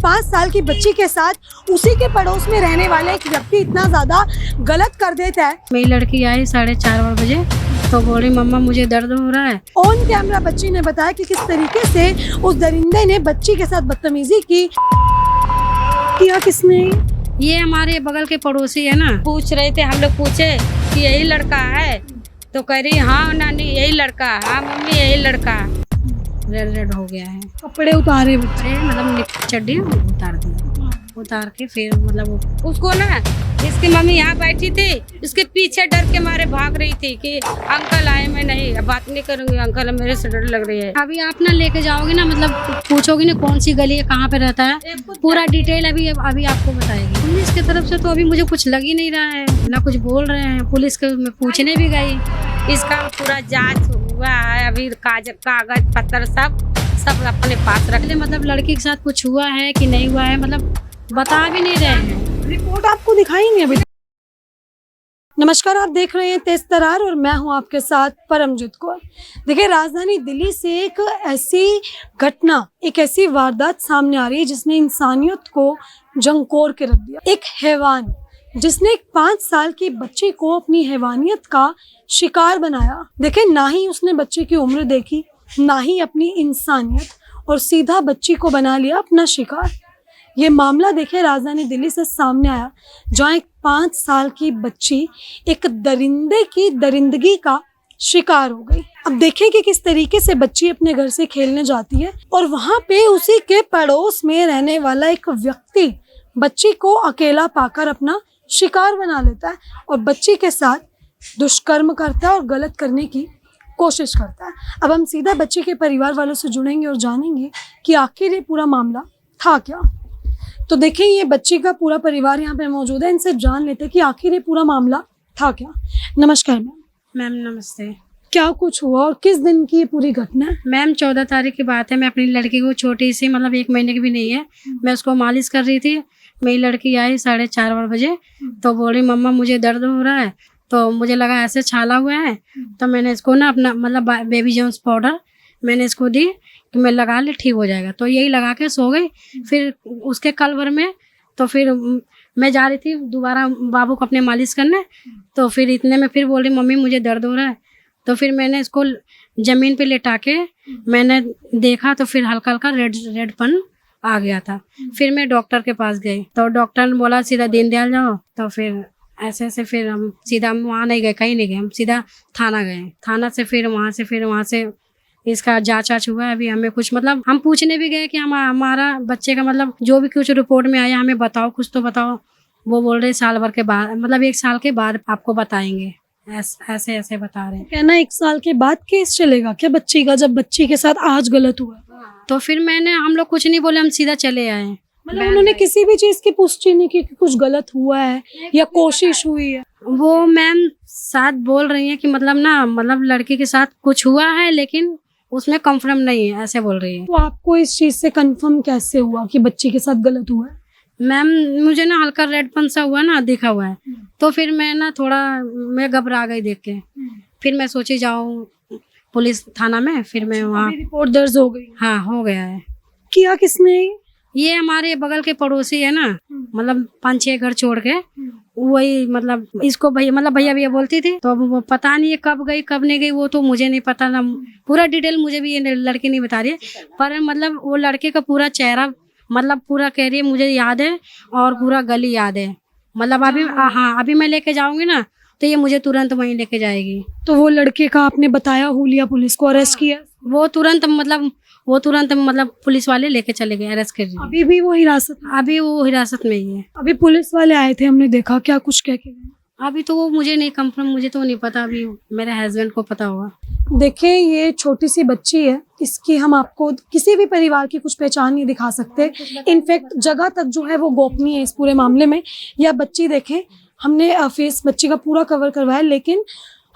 5 साल की बच्ची के साथ उसी के पड़ोस में रहने वाला एक व्यक्ति इतना ज्यादा गलत कर देता है। मेरी लड़की आई 4:30 बजे तो बोली मम्मा मुझे दर्द हो रहा है। ऑन कैमरा बच्ची ने बताया कि किस तरीके से उस दरिंदे ने बच्ची के साथ बदतमीजी की। किया किसने? ये हमारे बगल के पड़ोसी है ना, पूछ रहे थे, हम लोग पूछे कि यही लड़का है, तो कह रही हाँ नानी यही लड़का, हाँ मम्मी यही लड़का। रेड हो गया है, कपड़े उतारे अरे मतलब चड्डी उतार दिया, उतार के फिर मतलब उसको ना, इसकी मम्मी यहाँ बैठी थी, उसके पीछे डर के मारे भाग रही थी कि अंकल आए, मैं नहीं बात नहीं करूंगी, अंकल मेरे से डर लग रही है। अभी आप ना लेके जाओगे ना, मतलब पूछोगे ना कौन सी गली है, कहाँ पे रहता है, पूरा डिटेल अभी आपको बताएगी। पुलिस की तरफ से तो अभी मुझे कुछ लग ही नहीं रहा है, ना कुछ बोल रहे हैं। पुलिस के मैं पूछने भी गई, इसका पूरा जाँच हुआ है, अभी कागज पत्र सब अपने पास रख ले। मतलब लड़की के साथ कुछ हुआ है कि नहीं हुआ है, मतलब बता भी नहीं रहे हैं। रिपोर्ट आपको दिखाई नहीं अभी। नमस्कार, आप देख रहे हैं तेज तरार और मैं हूं आपके साथ परमजीत कौर। देखिए, राजधानी दिल्ली से एक ऐसी घटना, एक ऐसी वारदात सामने आ रही है जिसने इंसानियत को झंकोर के रख दिया। एक हैवान जिसने एक 5 साल की बच्ची को अपनी हैवानियत का शिकार बनाया। देखिए, ना ही उसने बच्चे की उम्र देखी, ना ही अपनी इंसानियत, और सीधा बच्ची को बना लिया अपना शिकार। ये मामला देखिए राजधानी दिल्ली से सामने आया, जहाँ एक 5 साल की बच्ची एक दरिंदे की दरिंदगी का शिकार हो गई। अब देखिए कि किस तरीके से बच्ची अपने घर से खेलने जाती है और वहाँ पे उसी के पड़ोस में रहने वाला एक व्यक्ति बच्ची को अकेला पाकर अपना शिकार बना लेता है और बच्ची के साथ दुष्कर्म करता है और गलत करने की कोशिश करता है। अब हम सीधा बच्ची के परिवार वालों से जुड़ेंगे और जानेंगे कि आखिर ये पूरा मामला था क्या। तो देखिए, ये बच्ची का पूरा परिवार यहाँ पे मौजूद है, इनसे जान लेते हैं कि आखिर ये पूरा मामला था क्या। नमस्कार मैम। नमस्ते। क्या कुछ हुआ और किस दिन की ये पूरी घटना है? मैम 14 तारीख की बात है। मैं अपनी लड़की को, छोटी सी, मतलब 1 महीने की भी नहीं है, मैं उसको मालिश कर रही थी। मेरी लड़की आई 4:30 बजे तो बोली मम्मा मुझे दर्द हो रहा है, तो मुझे लगा ऐसे छाला हुआ है, तो मैंने इसको ना अपना मतलब बेबी जॉन्स पाउडर मैंने इसको दी कि मैं लगा ले ठीक हो जाएगा, तो यही लगा के सो गई। फिर उसके कल भर में तो फिर मैं जा रही थी दोबारा बाबू को अपने मालिश करने, तो फिर इतने में फिर बोली मम्मी मुझे दर्द हो रहा है, तो फिर मैंने इसको ज़मीन पे लेटा के मैंने देखा तो फिर हल्का हल्का रेडपन आ गया था। फिर मैं डॉक्टर के पास गई तो डॉक्टर ने बोला सीधा दीनदयाल जाओ, तो फिर ऐसे फिर हम सीधा वहाँ नहीं गए, कहीं नहीं गए, हम सीधा थाना गए। थाना से फिर वहाँ से इसका जांच हुआ है। अभी हमें कुछ मतलब हम पूछने भी गए कि हमारा बच्चे का मतलब जो भी कुछ रिपोर्ट में आया हमें बताओ, कुछ तो बताओ। वो बोल रहे साल भर के बाद, मतलब 1 साल के बाद आपको बताएंगे, ऐसे बता रहे हैं। कहना 1 साल के बाद केस चलेगा क्या बच्ची का, जब बच्ची के साथ आज गलत हुआ? तो फिर हम लोग कुछ नहीं बोले, हम सीधा चले आए। मतलब उन्होंने किसी भी चीज की पुष्टि नहीं की कि कुछ गलत हुआ है या कोशिश हुई है? वो मैम साथ बोल रही है कि मतलब लड़की के साथ कुछ हुआ है लेकिन उसमें कंफर्म नहीं है, ऐसे बोल रही है। तो आपको इस चीज से कंफर्म कैसे हुआ कि बच्ची के साथ गलत हुआ है? मैम मुझे ना हल्का रेडपन सा हुआ ना, दिखा हुआ है, तो फिर मैं घबरा गई देख के। फिर मैं सोची जाऊँ पुलिस थाना में, फिर मैं वहाँ रिपोर्ट दर्ज हो गई? हाँ हो गया है। किया किसने? ये हमारे बगल के पड़ोसी है ना, मतलब 5-6 घर छोड़ के, वही मतलब इसको भैया बोलती थी, तो वो पता नहीं है कब गई कब नहीं गई, वो तो मुझे नहीं पता ना, पूरा डिटेल मुझे भी ये लड़की नहीं बता रही है, पर मतलब वो लड़के का पूरा चेहरा मतलब पूरा कह रही है मुझे याद है और पूरा गली याद है। मतलब अभी मैं लेके जाऊंगी ना तो ये मुझे तुरंत वहीं लेके जाएगी। तो वो लड़के का आपने बताया, हुलिया पुलिस को अरेस्ट किया? वो तुरंत मतलब पुलिस वाले लेके चले गए, अरेस्ट कर दिए। अभी भी वो हिरासत में ही है। अभी पुलिस वाले आए थे, हमने देखा, क्या कुछ कह के गए? अभी तो वो मुझे नहीं कंफर्म, मुझे तो नहीं पता, अभी मेरे हस्बैंड को पता होगा। देखिए, ये छोटी सी बच्ची है, इसकी हम आपको किसी भी परिवार की कुछ पहचान नहीं दिखा सकते। इनफैक्ट जगह तक जो है वो गोपनीय है इस पूरे मामले में। या बच्ची देखें, हमने फेस बच्ची का पूरा कवर करवाया, लेकिन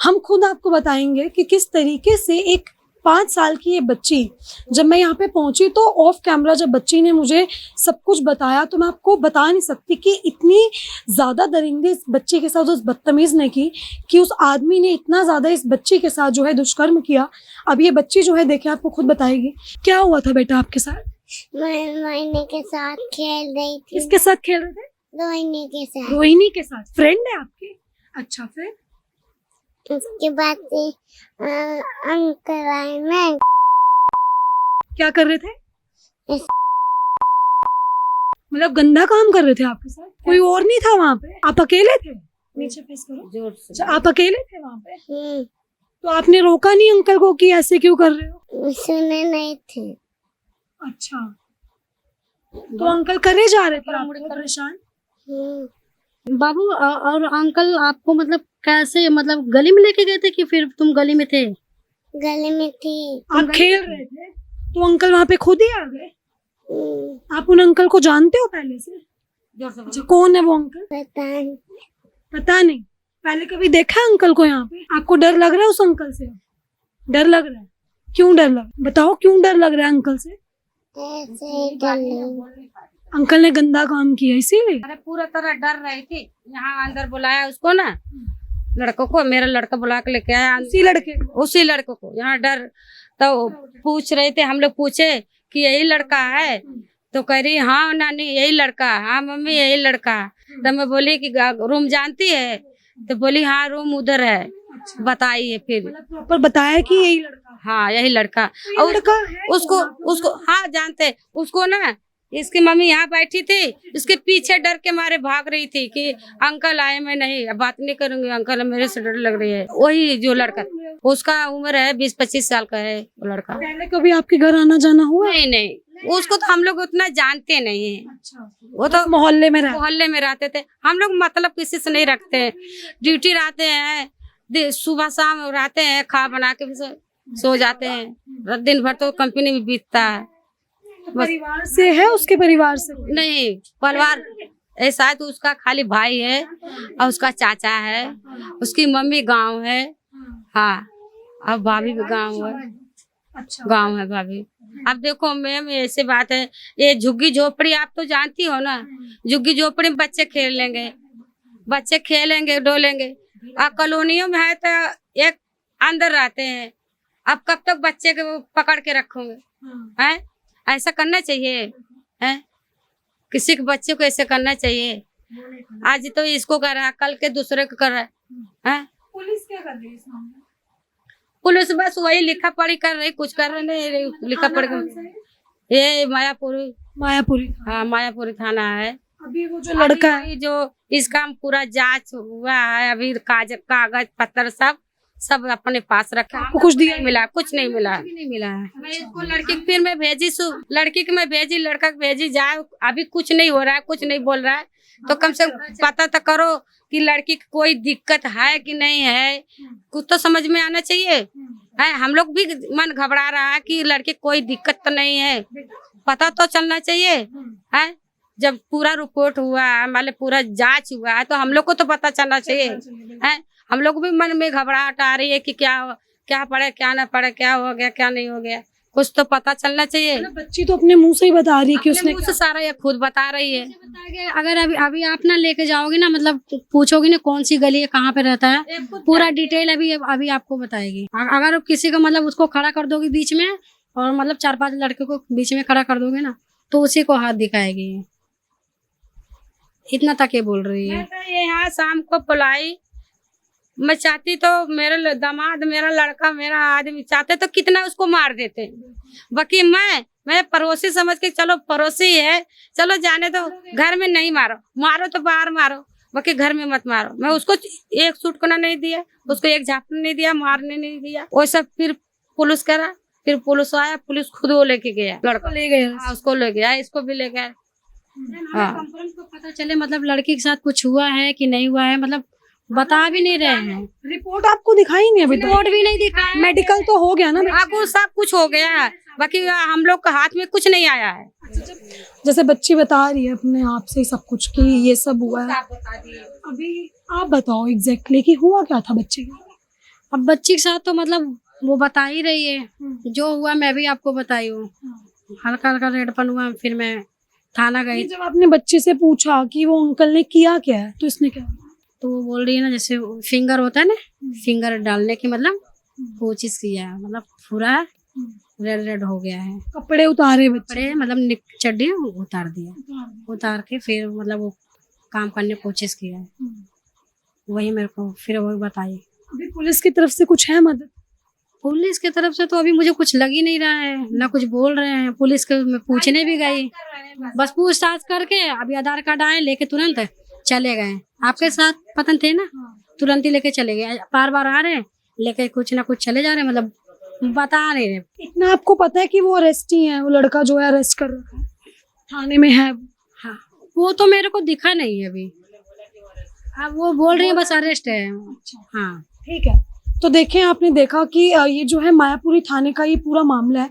हम खुद आपको बताएंगे कि किस तरीके से एक 5 साल की ये बच्ची, जब मैं यहाँ पे पहुंची तो ऑफ कैमरा जब बच्ची ने मुझे सब कुछ बताया तो मैं आपको बता नहीं सकती कि इतनी ज़्यादा दरिंदगी इस बच्ची के साथ उस बदतमीज़ ने की कि उस आदमी ने इतना ज़्यादा इस बच्ची के साथ जो है दुष्कर्म किया। अब ये बच्ची जो है देखिए आपको खुद बताएगी। क्या हुआ था बेटा आपके साथ? मैं रोहिणी के साथ खेल रही थी। किसके साथ खेल रहे थे? रोहिणी के साथ। रोहिणी के साथ। फ्रेंड है आपकी? अच्छा, फिर? उसके बाद से अंकल आए। मैं क्या कर रहे थे? इस- मतलब गंदा काम कर रहे थे आपके साथ? कोई और नहीं था वहाँ पे? आप अकेले थे? नीचे फेस करो जोर से। अच्छा, आप अकेले थे वहाँ पे? तो आपने रोका नहीं अंकल को कि ऐसे क्यों कर रहे हो? सुने नहीं थे। अच्छा, तो अंकल करे जा रहे थे आपको परेशान? बाबू और अंकल आपको मतलब कैसे, मतलब गली में लेके गए थे कि फिर तुम गली में थे? गले में थी। आप खेल रहे थे तो अंकल वहाँ पे खुद ही आ गए? आप उन अंकल को जानते हो पहले से? अच्छा, कौन है वो अंकल? पता नहीं। पता नहीं। पहले कभी देखा है अंकल को यहाँ पे? आपको डर लग रहा है उस अंकल से? डर लग रहा है? क्यों डर लग, बताओ क्यों डर लग रहा है अंकल से? ऐसे ही डर लगा। अंकल ने गंदा काम किया इसीलिए? अरे पूरा तरह डर रही थी। यहाँ अंदर बुलाया उसको ना, लड़कों को, मेरा लड़का बुला के लेके आया उसी लड़कों को यहाँ डर। तो पूछ रहे थे, हम लोग पूछे कि यही लड़का है? तो कह रही हाँ नानी यही लड़का, हाँ मम्मी यही लड़का। तो मैं बोली कि रूम जानती है? तो बोली हाँ रूम उधर है। बताइए फिर प्रॉपर बताया कि यही लड़का? हाँ यही लड़का। और और लड़का है उसको हाँ जानते उसको ना। इसकी मम्मी यहाँ बैठी थी, इसके पीछे डर के मारे भाग रही थी कि अंकल आए, मैं नहीं अब बात नहीं करूंगी, अंकल मेरे से डर लग रही है। वही जो लड़का, उसका उम्र है 20-25 साल का है वो लड़का। पहले कभी आपके घर आना जाना हुआ? नहीं, उसको तो हम लोग उतना जानते नहीं है। अच्छा, वो तो मोहल्ले में रहते थे। हम लोग मतलब किसी से नहीं रखते। ड्यूटी रहते हैं, सुबह शाम रहते हैं, खा बना के भी सो जाते हैं। दिन भर तो कंपनी में बीतता है। परिवार से है? उसके परिवार से नहीं, परिवार ऐसा है तो उसका खाली भाई है और उसका चाचा है, उसकी मम्मी गांव है। हाँ, अब भाभी भी गांव है। अच्छा, गांव है भाभी। अब देखो मैम ऐसे बात है, ये झुग्गी झोपड़ी आप तो जानती हो ना, झुग्गी झोपड़ी में बच्चे खेलेंगे डोलेंगे। और कॉलोनियों में है तो एक अंदर रहते हैं। अब कब तक बच्चे को पकड़ के रखोगे? हैं? ऐसा करना चाहिए? हैं? किसी के बच्चे को ऐसे करना चाहिए? आज तो इसको कर रहा है, कल के दूसरे को कर रहा है। पुलिस क्या कर रही है इस मामले में? पुलिस बस वही लिखा पढ़ी कर रही, कुछ कर रहे नहीं। लिखा पढ़ी ये मायापुरी। हाँ, मायापुरी थाना है। अभी वो जो लड़का है, अभी जो इसका पूरा जांच हुआ है, अभी कागज पत्र सब अपने पास रखा। आपको कुछ दिया? मिला? कुछ नहीं मिला है। मैं इसको लड़की की फिर मैं भेजी, लड़की की मैं भेजी, लड़का की भेजी, जाए अभी कुछ नहीं हो रहा है, कुछ नहीं बोल रहा है। तो कम से कम पता तो करो कि लड़की की कोई दिक्कत है कि नहीं है, कुछ तो समझ में आना चाहिए। है, हम लोग भी मन घबरा रहा है कि लड़की कोई दिक्कत तो नहीं है, पता तो चलना चाहिए। है, जब पूरा रिपोर्ट हुआ है, मतलब पूरा जांच हुआ है, तो हम लोग को तो पता चलना चाहिए। है, हम लोग भी मन में घबराहट आ रही है कि क्या पड़े क्या ना पड़े, क्या हो गया क्या नहीं हो गया, कुछ तो पता चलना चाहिए। बच्ची तो अपने मुंह से ही बता रही है कि उसने मुझसे सारा ये खुद बता रही है। अगर अभी आप ना लेके जाओगे ना, मतलब पूछोगे ना कौन सी गली है, कहाँ पे रहता है, पूरा डिटेल अभी आपको बताएगी। अगर किसी को मतलब उसको खड़ा कर दोगे बीच में, और मतलब 4-5 लड़के को बीच में खड़ा कर दोगे ना, तो उसी को हाथ दिखाएगी। इतना तक ये बोल रही है। यहाँ शाम को बुलाई, मैं चाहती तो मेरा दामाद, मेरा लड़का, मेरा आदमी चाहते तो कितना उसको मार देते। बाकी मैं पड़ोसी समझ के, चलो पड़ोसी है, चलो जाने दो, घर में नहीं मारो तो बाहर मारो, बाकी घर में मत मारो। मैं उसको एक सुटकना नहीं दिया, उसको एक झापना नहीं दिया, मारने नहीं दिया। वो सब फिर पुलिस करा, फिर पुलिस आया, पुलिस खुद वो लेके गया, लड़का ले गया। हाँ, उसको ले गया, इसको भी ले गया। हाँ, कंफर्म को पता चले मतलब लड़की के साथ कुछ हुआ है कि नहीं हुआ है, मतलब बता भी नहीं रहे हैं। रिपोर्ट आपको दिखाई नहीं? अभी रिपोर्ट भी नहीं दिखाया। मेडिकल तो हो गया ना? आपको सब कुछ हो गया है, बाकी हम लोग के हाथ में कुछ नहीं आया है। जैसे बच्ची बता रही है अपने आप से सब कुछ कि ये सब हुआ है, अभी आप बताओ एग्जैक्टली कि हुआ क्या था बच्ची के? अब बच्ची के साथ तो मतलब वो बता ही रही है, जो हुआ मैं भी आपको बताई हूँ। हल्का हल्का रेडपन हुआ, फिर मैं थाना गई। जब आपने बच्चे से पूछा कि वो अंकल ने किया क्या है, तो इसने क्या? तो वो बोल रही है ना, जैसे फिंगर होता है ना, फिंगर डालने की मतलब वो चीज किया है, मतलब पूरा रेड रेड हो गया है। कपड़े उतारे बच्चे? कपड़े मतलब चड्डी उतार दिया, उतार के फिर मतलब वो काम करने की कोशिश किया है। वही मेरे को फिर वही बताई। अभी पुलिस की तरफ से कुछ है मदद? पुलिस की तरफ से तो अभी मुझे कुछ लग ही नहीं रहा है, ना कुछ बोल रहे हैं। पुलिस के मैं पूछने भी गई, बस पूछताछ करके अभी आधार कार्ड आए लेके तुरंत चले गए। आपके साथ पतन थे ना, तुरंत ही लेके चले गए। बार बार आ रहे हैं लेके कुछ ना कुछ चले जा रहे हैं, मतलब बता नहीं रहे। इतना आपको पता है कि वो अरेस्टी है, वो लड़का जो है अरेस्ट कर रखा है, थाने में है? हाँ, वो तो मेरे को दिखा नहीं है अभी। अब वो बोल रही है बस अरेस्ट है। हाँ ठीक है। तो देखें, आपने देखा कि ये जो है मायापुरी थाने का ये पूरा मामला है।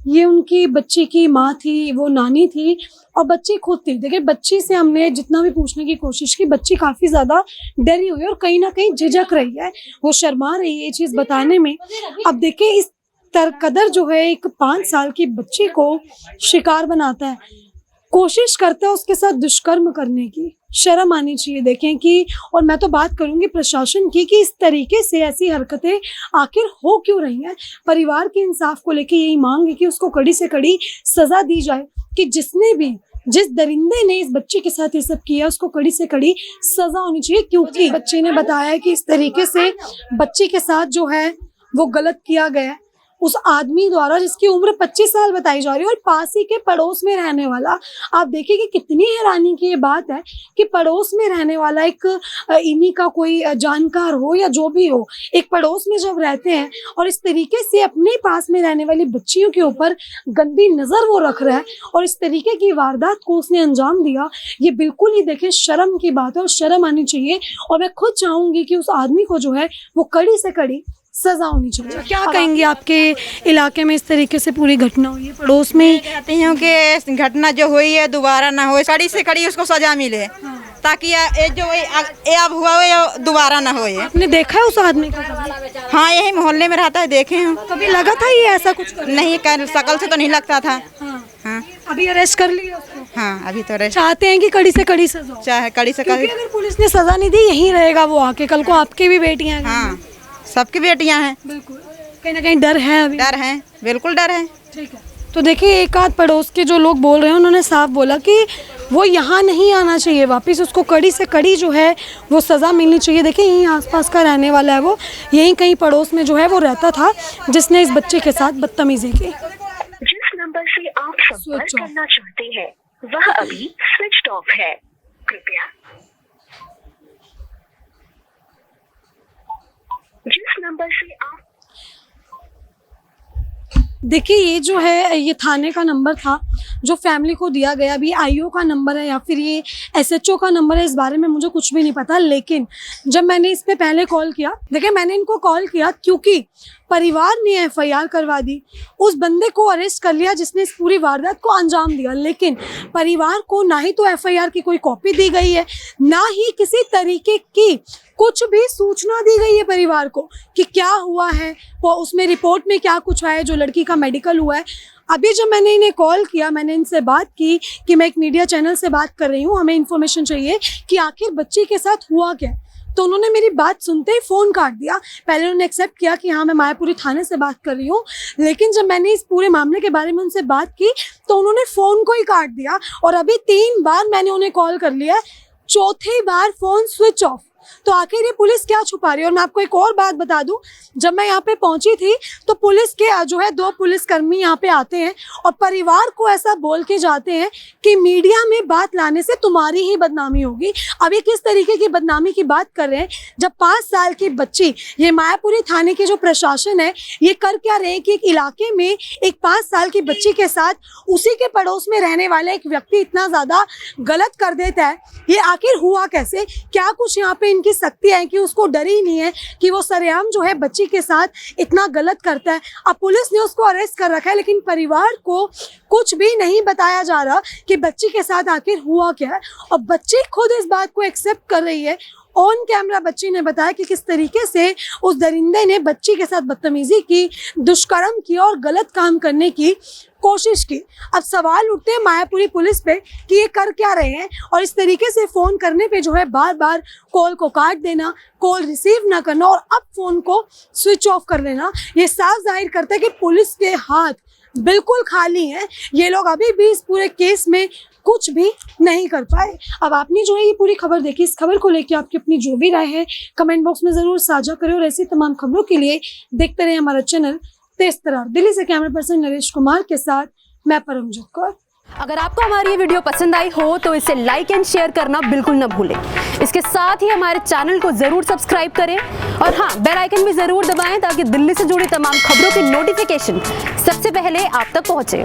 ये उनकी बच्ची की माँ थी, वो नानी थी और बच्ची खुद थी। देखिए, बच्ची से हमने जितना भी पूछने की कोशिश की, बच्ची काफ़ी ज़्यादा डरी हुई है और कहीं ना कहीं झिझक रही है, वो शर्मा रही है ये चीज़ बताने में। अब देखिए, इस तरकदर जो है एक 5 साल की बच्ची को शिकार बनाता है, कोशिश करता है उसके साथ दुष्कर्म करने की। शर्म आनी चाहिए। देखें कि, और मैं तो बात करूंगी प्रशासन की, कि इस तरीके से ऐसी हरकतें आखिर हो क्यों रही हैं। परिवार के इंसाफ को लेके यही मांग है कि उसको कड़ी से कड़ी सजा दी जाए, कि जिस दरिंदे ने इस बच्चे के साथ ये सब किया उसको कड़ी से कड़ी सजा होनी चाहिए। क्योंकि बच्चे ने बताया है कि इस तरीके से बच्चे के साथ जो है वो गलत किया गया उस आदमी द्वारा, जिसकी उम्र 25 साल बताई जा रही है और पास ही के पड़ोस में रहने वाला। आप देखिए कि कितनी हैरानी की ये बात है कि पड़ोस में रहने वाला एक इन्हीं का कोई जानकार हो या जो भी हो, एक पड़ोस में जब रहते हैं और इस तरीके से अपने पास में रहने वाली बच्चियों के ऊपर गंदी नज़र वो रख रहा है और इस तरीके की वारदात को उसने अंजाम दिया, ये बिल्कुल ही देखें शर्म की बात है और शर्म आनी चाहिए। और मैं खुद चाहूँगी कि उस आदमी को जो है वो कड़ी से कड़ी सजा होनी चाहिए। क्या कहेंगे, आपके इलाके में इस तरीके से पूरी घटना हुई है, पड़ोस में? चाहती हूँ कि घटना जो हुई है दोबारा ना हो, कड़ी से कड़ी उसको सजा मिले, ताकि ये जो ये अब हुआ है ये दोबारा ना हो। आपने देखा है उस आदमी को कभी? हाँ, यही मोहल्ले में रहता है, देखे हैं। कभी लगा था ये ऐसा कुछ कर? नहीं, शकल से तो नहीं लगता था। हाँ, अभी अरेस्ट कर लिया उसको? हाँ, अभी तो अरेस्ट। चाहते हैं कि कड़ी से कड़ी सजा हो? चाहे कड़ी से कड़ी। अगर पुलिस ने सजा नहीं दी, यहीं रहेगा वो आके, कल को आपकी भी बेटियां हैं। हाँ, सबकी बेटियां हैं। बिल्कुल, कहीं ना कहीं डर है अभी। डर है, बिल्कुल डर है। ठीक है। तो देखिए, एक आध पड़ोस के जो लोग बोल रहे हैं उन्होंने साफ बोला कि वो यहाँ नहीं आना चाहिए वापस, उसको कड़ी से कड़ी जो है वो सज़ा मिलनी चाहिए। देखिए, यहीं आसपास का रहने वाला है वो, यहीं कहीं पड़ोस में जो है वो रहता था जिसने इस बच्चे के साथ बदतमीजी की। जिस नंबर से आप संपर्क करना चाहते हैं वह अभी स्विच ऑफ है, कृपया जिस नंबर से आप। देखिए, ये जो है ये थाने का नंबर था जो फैमिली को दिया गया। अभी आईओ का नंबर है या फिर ये एसएचओ का नंबर है, इस बारे में मुझे कुछ भी नहीं पता। लेकिन जब मैंने इस पे पहले कॉल किया, देखिए मैंने इनको कॉल किया क्योंकि परिवार ने एफआईआर करवा दी, उस बंदे को अरेस्ट कर लिया जिसने इस पूरी वारदात को अंजाम दिया। लेकिन परिवार को ना ही तो एफआईआर की कोई कॉपी दी गई है, ना ही किसी तरीके की कुछ भी सूचना दी गई है परिवार को कि क्या हुआ है, वो उसमें रिपोर्ट में क्या कुछ आया, जो लड़की का मेडिकल हुआ है। अभी जब मैंने इन्हें कॉल किया, मैंने इनसे बात की कि मैं एक मीडिया चैनल से बात कर रही हूँ, हमें इन्फॉर्मेशन चाहिए कि आखिर बच्ची के साथ हुआ क्या। तो उन्होंने मेरी बात सुनते ही फ़ोन काट दिया। पहले उन्होंने एक्सेप्ट किया कि हाँ मैं मायापुरी थाने से बात कर रही हूँ, लेकिन जब मैंने इस पूरे मामले के बारे में उनसे बात की तो उन्होंने फ़ोन को ही काट दिया। और अभी 3 बार मैंने उन्हें कॉल कर लिया, चौथी बार फ़ोन स्विच ऑफ। तो आखिर ये पुलिस क्या छुपा रही है। और मैं आपको एक और बात बता दूं, जब मैं यहाँ पे पहुंची थी तो पुलिस के जो है 2 पुलिसकर्मी यहाँ पे आते हैं और परिवार को ऐसा बोल के जाते हैं कि मीडिया में बात लाने से तुम्हारी ही बदनामी होगी। अब ये किस तरीके की बदनामी की बात कर रहे हैं, जब 5 साल की बच्ची, ये मायापुरी थाने की जो प्रशासन है ये कर क्या रहे हैं कि एक इलाके में एक 5 साल की बच्ची के साथ उसी के पड़ोस में रहने वाला एक व्यक्ति इतना ज़्यादा गलत कर देता है। ये आखिर हुआ कैसे, क्या कुछ यहाँ पे इनकी शक्ति है कि उसको डर ही नहीं है कि वो सरेआम जो है बच्ची के साथ इतना गलत करता है। अब पुलिस ने उसको अरेस्ट कर रखा है, लेकिन परिवार को कुछ भी नहीं बताया जा रहा कि बच्ची के साथ आखिर हुआ क्या है। और बच्ची खुद इस बात को एक्सेप्ट कर रही है। ऑन कैमरा बच्ची ने बताया कि किस तरीके से उस दरिंदे ने बच्ची के साथ बदतमीजी की, दुष्कर्म किया और गलत काम करने की कोशिश की। अब सवाल उठते हैं मायापुरी पुलिस पे कि ये कर क्या रहे हैं, और इस तरीके से फ़ोन करने पे जो है बार बार कॉल को काट देना, कॉल रिसीव ना करना और अब फ़ोन को स्विच ऑफ कर लेना, ये साफ जाहिर करता है कि पुलिस के हाथ बिल्कुल खाली हैं। ये लोग अभी भी इस पूरे केस में कुछ भी नहीं कर पाए। अब आपने जो है ये पूरी खबर देखी, इस खबर को लेकर आपकी अपनी जो भी राय है कमेंट बॉक्स में ज़रूर साझा करें और ऐसी तमाम खबरों के लिए देखते रहे हमारा चैनल तेज तरार। दिल्ली से कैमरा पर्सन नरेश कुमार के साथ मैं परमजीत कौर। अगर आपको हमारी ये वीडियो पसंद आई हो तो इसे लाइक एंड शेयर करना बिल्कुल न भूलें। इसके साथ ही हमारे चैनल को ज़रूर सब्सक्राइब करें और हाँ, बेल आइकन भी ज़रूर दबाएं ताकि दिल्ली से जुड़ी तमाम खबरों की नोटिफिकेशन सबसे पहले आप तक पहुँचे।